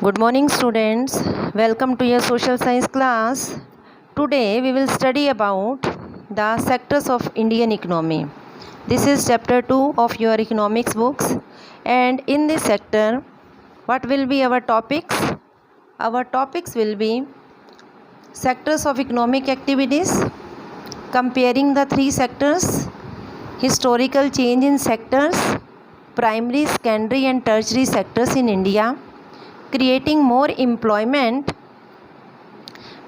Good morning students, welcome to your social science class. Today we will study about the sectors of Indian economy. This is chapter 2 of your economics books, and in this sector what will be our topics? Our topics will be sectors of economic activities, comparing the three sectors, historical change in sectors, primary, secondary and tertiary sectors in India, creating more employment,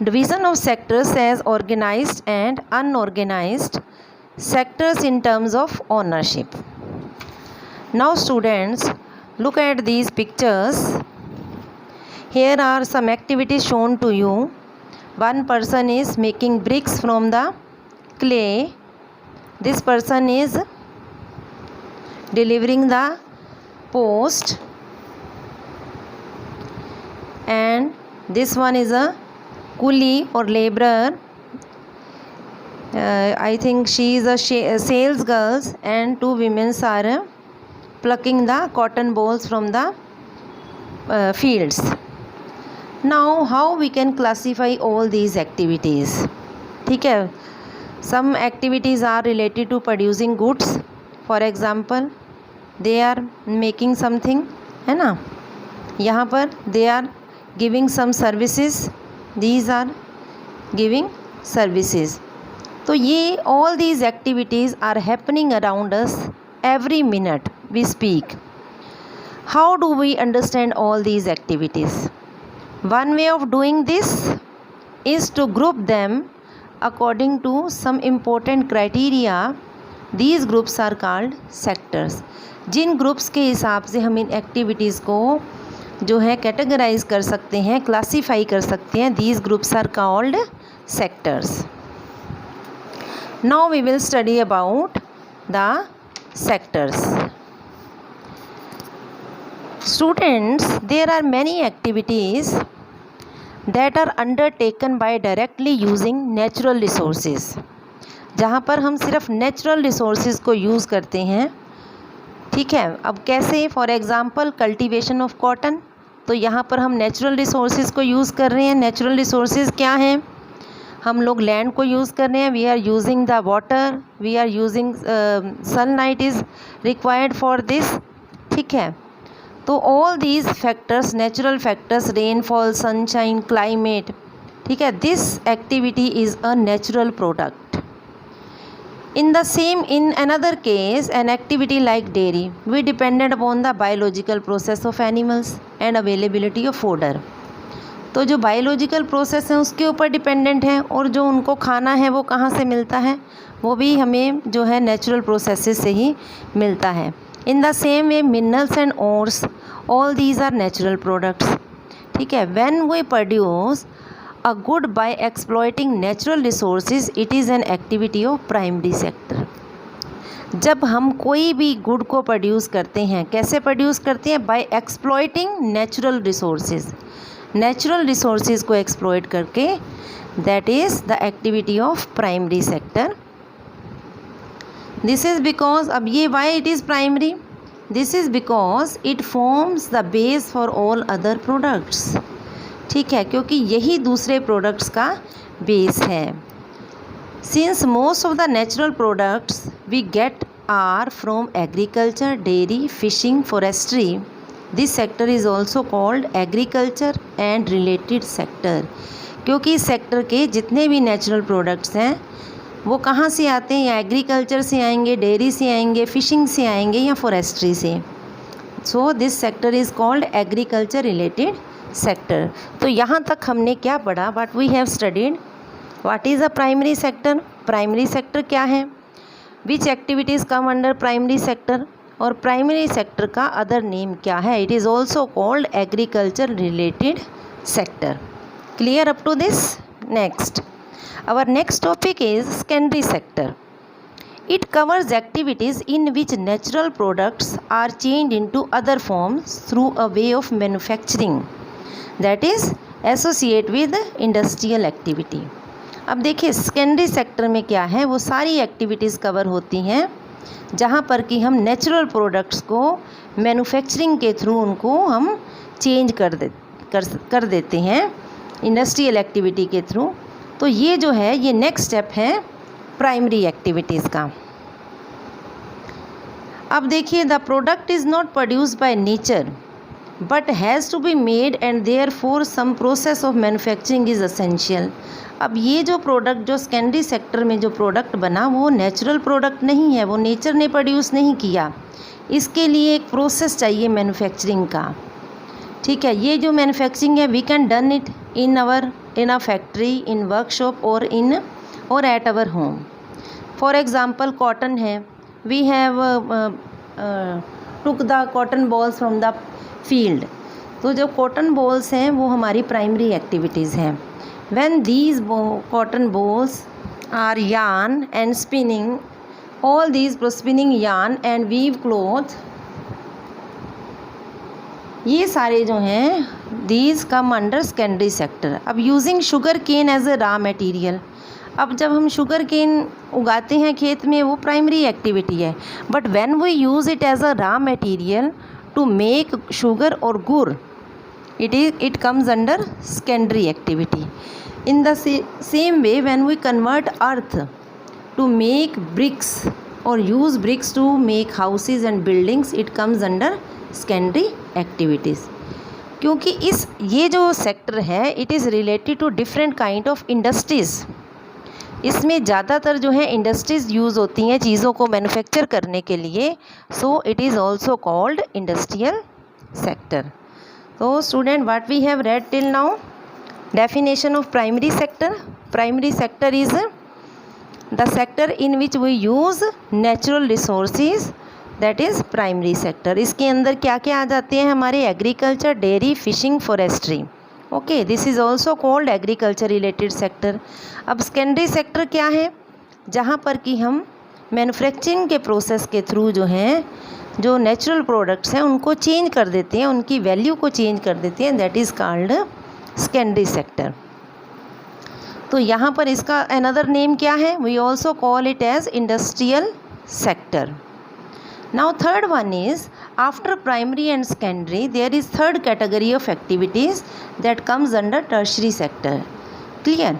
division of sectors as organized and unorganized sectors in terms of ownership. Now students, look at these pictures. Here are some activities shown to you. One person is making bricks from the clay. This person is delivering the post, and this one is a coolie or laborer. I think she is a sales girl, and two women are plucking the cotton balls from the fields. Now how we can classify all these activities? ठीक है, some activities are related to producing goods. For example, they are making something, है ना. यहाँ पर they are giving some services. These are giving services. तो ये all these activities are happening around us every minute we speak. How do we understand all these activities? One way of doing this is to group them according to some important criteria. These groups are called sectors. जिन groups के हिसाब से हम इन activities को जो है categorise कर सकते हैं, क्लासीफाई कर सकते हैं, these groups are called sectors. Now we will study about the sectors. Students, there are many activities that are undertaken by directly using natural resources. जहाँ पर हम सिर्फ नेचुरल रिसोर्सेज को यूज़ करते हैं. ठीक है, अब कैसे? For example cultivation of cotton. तो यहाँ पर हम नेचुरल रिसोर्सेज को यूज़ कर रहे हैं. नेचुरल रिसोर्सेज क्या हैं? हम लोग लैंड को यूज़ कर रहे हैं. We are using the water, we are using sunlight is required for this. ठीक है, तो all these factors, natural factors, rainfall, sunshine, climate, ठीक है, this activity is a natural product. In another case, an activity like dairy, we depended upon the biological process of animals and availability of fodder. तो जो biological process है उसके ऊपर dependent है, और जो उनको खाना है वो कहाँ से मिलता है? वो भी हमें जो है नेचुरल प्रोसेसेस से ही मिलता है. In the same way minerals and ores, all these are natural products. ठीक है, when we produce a good by exploiting natural resources, it is an activity of primary sector. जब हम कोई भी गुड को प्रोड्यूस करते हैं, कैसे प्रोड्यूस करते हैं? By exploiting natural resources. Natural resources को एक्सप्लॉइट करके, that is the activity of primary sector. This is because, अब ये why it is primary? This is because it forms the base for all other products. ठीक है, क्योंकि यही दूसरे products का बेस है. Since most of the natural products we get are from agriculture, dairy, fishing, forestry, this sector is also called agriculture and related sector. क्योंकि इस sector के जितने भी नेचुरल प्रोडक्ट्स हैं वो कहाँ से आते हैं? या एग्रीकल्चर से आएंगे, डेयरी से आएंगे, फिशिंग से आएंगे, या फॉरेस्ट्री से. So this sector is called agriculture related sector. तो यहाँ तक हमने क्या पढ़ा? What we have studied. What is a primary sector? Primary sector क्या है? Which activities come under primary sector? और प्राइमरी सेक्टर का अदर नेम क्या है? It is also called agriculture related sector. Clear up to this? Next, our next topic is secondary sector. It covers activities in which natural products are changed into other forms through a way of manufacturing that is associate with industrial activity. अब देखिए secondary sector में क्या है? वो सारी activities cover होती हैं जहाँ पर कि हम नेचुरल प्रोडक्ट्स को मैन्युफैक्चरिंग के थ्रू उनको हम चेंज कर देते हैं इंडस्ट्रियल एक्टिविटी के थ्रू। तो ये जो है ये नेक्स्ट स्टेप है प्राइमरी एक्टिविटीज़ का। अब देखिए, the product is not produced by nature but has to be made and therefore some process of manufacturing is essential. अब ये जो प्रोडक्ट जो सेकेंडरी सेक्टर में जो प्रोडक्ट बना वो नेचुरल प्रोडक्ट नहीं है, वो नेचर ने प्रोड्यूस नहीं किया, इसके लिए एक प्रोसेस चाहिए मैन्युफैक्चरिंग का। ठीक है, ये जो मैन्युफैक्चरिंग है we can done it in a factory, in workshop और at our home. For example cotton है, we have took the cotton balls from the field. तो जो कॉटन बॉल्स हैं वो हमारी प्राइमरी एक्टिविटीज़ हैं। When these cotton balls are yarn and spinning, all these spinning yarn and weave cloth, ये सारे जो हैं these come under secondary sector. अब using sugarcane as a raw material, अब जब हम शुगर केन उगाते हैं खेत में वो प्राइमरी एक्टिविटी है, but when we use it as a raw material to make sugar और गुड़, it comes under secondary activity. In the same way, when we convert earth to make bricks or use bricks to make houses and buildings, it comes under secondary activities. क्योंकि ये जो sector है it is related to different kind of industries. इसमें ज़्यादातर जो है industries use होती हैं चीज़ों को मैन्युफैक्चर करने के लिए, सो it is also called industrial sector. So student, what we have read till now, definition of primary sector. Primary sector is the sector in which we use natural resources, that is primary sector. इसके अंदर क्या क्या आ जाते हैं हमारे agriculture, dairy, fishing, forestry. Okay, this is also called agriculture related sector. अब secondary sector क्या है, जहाँ पर कि हम मैन्युफैक्चरिंग के प्रोसेस के थ्रू जो हैं जो नेचुरल प्रोडक्ट्स हैं उनको चेंज कर देते हैं, उनकी वैल्यू को चेंज कर देते हैं, that is called secondary sector. तो यहाँ पर इसका अनदर नेम क्या है, we also call it as industrial sector. Now third one is after primary and secondary there is third category of activities that comes under tertiary sector. Clear?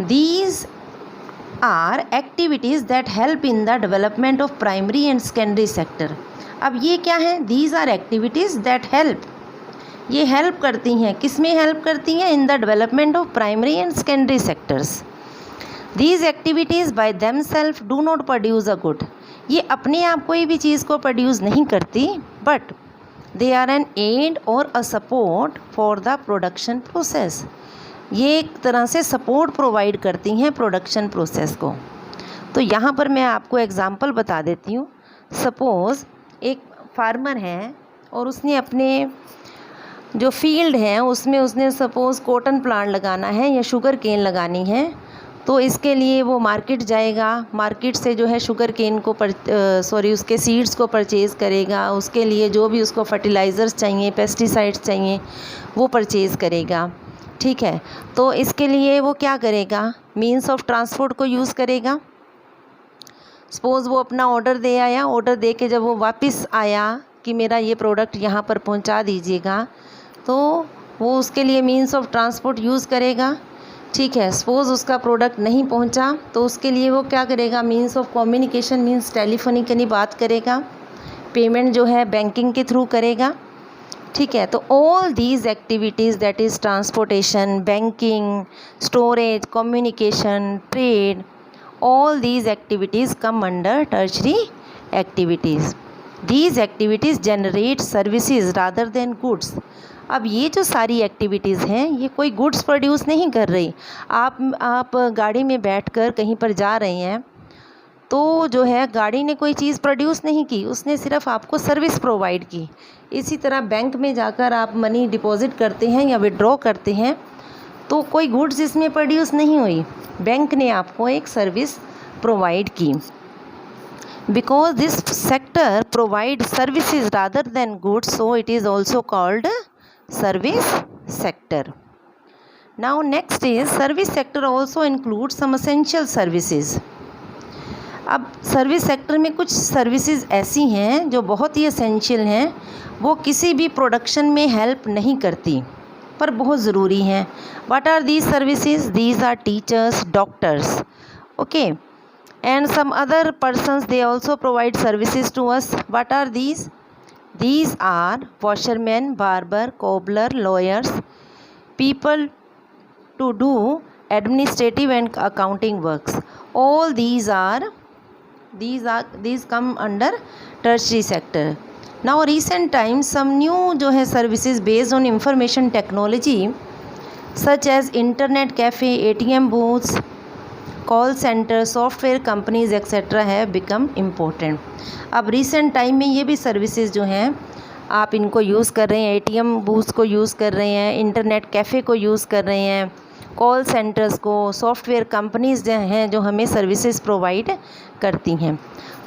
These are activities that help in the development of primary and secondary sector. अब ये क्या है, these are activities that help, ये help करती हैं, किस में help करती हैं, इन the development of primary and secondary sectors. These activities bye them self do not produce a good, ये अपने आप कोई भी चीज़ को प्रोड्यूस नहीं करती, but they are an aid और a support for the production process, ये एक तरह से सपोर्ट प्रोवाइड करती हैं प्रोडक्शन प्रोसेस को। तो यहाँ पर मैं आपको एग्ज़ाम्पल बता देती हूँ। सपोज़ एक फार्मर है और उसने अपने जो फील्ड है उसमें उसने सपोज़ कॉटन प्लांट लगाना है या शुगर केन लगानी है, तो इसके लिए वो मार्केट जाएगा, मार्केट से जो है शुगर केन को उसके सीड्स को परचेज़ करेगा, उसके लिए जो भी उसको फर्टिलाइज़र्स चाहिए, पेस्टिसाइड्स चाहिए वो परचेज़ करेगा। ठीक है, तो इसके लिए वो क्या करेगा, मीन्स ऑफ ट्रांसपोर्ट को यूज़ करेगा। सपोज़ वो अपना ऑर्डर दे आया, ऑर्डर दे के जब वो वापस आया कि मेरा ये प्रोडक्ट यहाँ पर पहुँचा दीजिएगा, तो वो उसके लिए मीन्स ऑफ ट्रांसपोर्ट यूज़ करेगा। ठीक है, सपोज़ उसका प्रोडक्ट नहीं पहुँचा तो उसके लिए वो क्या करेगा, means of communication means telephonically बात करेगा, पेमेंट जो है बैंकिंग के थ्रू करेगा। ठीक है, तो all these activities that is transportation, banking, storage, communication, trade, all these activities come under tertiary activities. These activities generate services rather than goods. अब ये जो सारी एक्टिविटीज़ हैं ये कोई गुड्स प्रोड्यूस नहीं कर रही। आप गाड़ी में बैठकर कहीं पर जा रहे हैं तो जो है गाड़ी ने कोई चीज़ प्रोड्यूस नहीं की, उसने सिर्फ आपको सर्विस प्रोवाइड की। इसी तरह बैंक में जाकर आप मनी डिपॉजिट करते हैं या विड्रॉ करते हैं तो कोई गुड्स इसमें प्रोड्यूस नहीं हुई, बैंक ने आपको एक सर्विस प्रोवाइड की। Because this sector provide services rather than goods, so it is also called service sector. Now next is service sector also include some essential services. अब सर्विस सेक्टर में कुछ services ऐसी हैं जो बहुत ही एसेंशियल हैं, वो किसी भी प्रोडक्शन में हेल्प नहीं करती। पर बहुत ज़रूरी हैं. What are these services? These are teachers, doctors, okay, and some other persons, they also provide services to us. What are these? These are washermen, barber, cobbler, lawyers, people to do administrative and accounting works. All these come under tertiary sector. Now recent times some new जो है services based on information technology such as internet cafe, ATM booths, call centre, software companies etcetera है become important. अब recent time में ये भी services जो हैं आप इनको यूज़ कर रहे हैं, एटीएम बूथ्स को यूज़ कर रहे हैं, इंटरनेट कैफ़े को यूज़ कर रहे हैं, कॉल सेंटर्स को, सॉफ्टवेयर कंपनीज जो हैं जो हमें सर्विसेज प्रोवाइड करती हैं.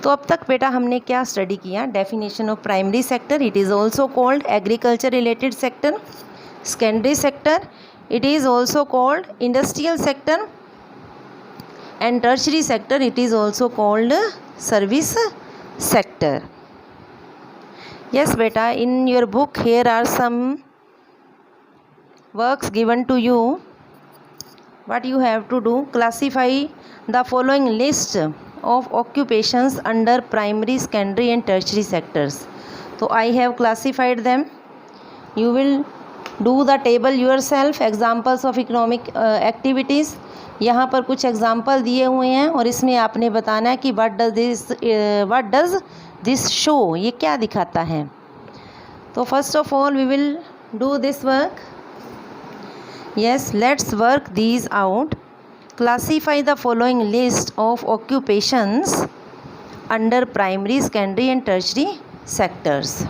तो अब तक बेटा हमने क्या स्टडी किया? Definition of primary sector, it is also called agriculture related sector. Secondary sector, it is also called industrial sector. And tertiary sector, it is also called service sector. Yes beta, in your book here are some works given to you. What you have to do, classify the following list of occupations under primary, secondary and tertiary sectors. So I have classified them. You will do the table yourself. Examples of economic activities. यहाँ पर कुछ example दिए हुए हैं और इसमें आपने बताना है कि व्हाट डज दिस शो, ये क्या दिखाता है. तो first of all we will do this work. Yes, let's work these out. Classify the following list of occupations under primary, secondary and tertiary sectors.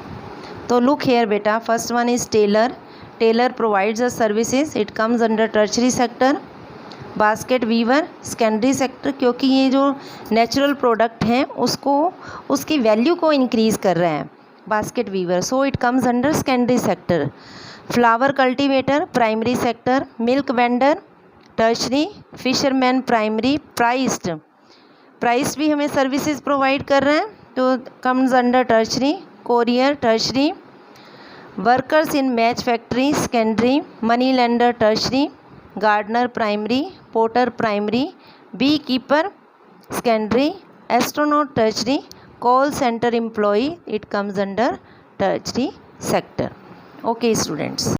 तो लुक हेयर बेटा, first one is tailor. Tailor provides a services, it comes under tertiary sector. Basket weaver secondary sector, क्योंकि ये जो natural product हैं उसको, उसकी value को increase कर रहे हैं, basket weaver, so it comes under secondary sector. Flower cultivator primary sector. Milk vendor tertiary. Fisherman primary. Priest भी हमें सर्विसेज प्रोवाइड कर रहे हैं तो comes under tertiary. Courier tertiary. Workers in match factory secondary. Money lender tertiary. Gardener primary. Porter primary. Beekeeper secondary. Astronaut tertiary. Call centre employee, it comes under tertiary sector. Okay students.